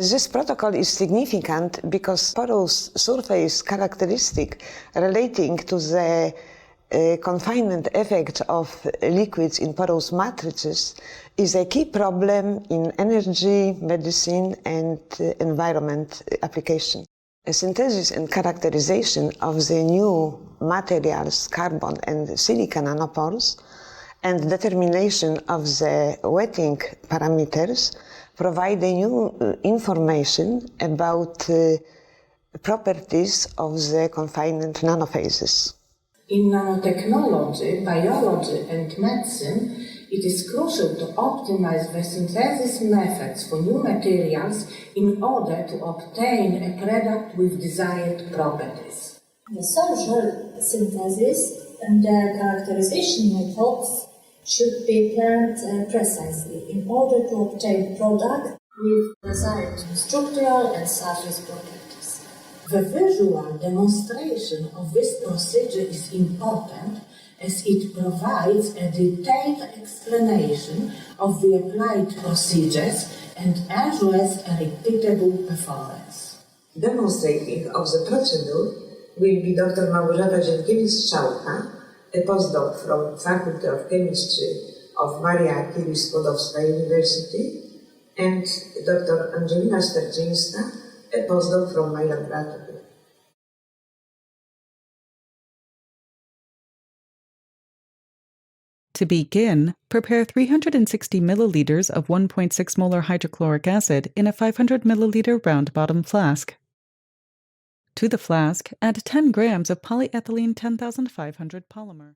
This protocol is significant because porous surface characteristic relating to the confinement effect of liquids in porous matrices is a key problem in energy, medicine, and environment application. A synthesis and characterization of the new materials, carbon and silica nanopores, and determination of the wetting parameters provide a new information about properties of the confinement nanophases. In nanotechnology, biology, and medicine, it is crucial to optimize the synthesis methods for new materials in order to obtain a product with desired properties. The social synthesis and the characterization methods should be planned precisely in order to obtain product with desired structural and surface properties. The visual demonstration of this procedure is important as it provides a detailed explanation of the applied procedures and ensures a repeatable performance. Demonstrating of the procedure will be Dr. Małgorzata Zienkiewicz-Strzałka, a postdoc from Faculty of Chemistry of Maria Curie-Skłodowska University, and Dr. Angelina Sterczyńska, a postdoc from my laboratory. To begin, prepare 360 milliliters of 1.6 molar hydrochloric acid in a 500 milliliter round bottom flask. To the flask, add 10 grams of polyethylene 10,500 polymer.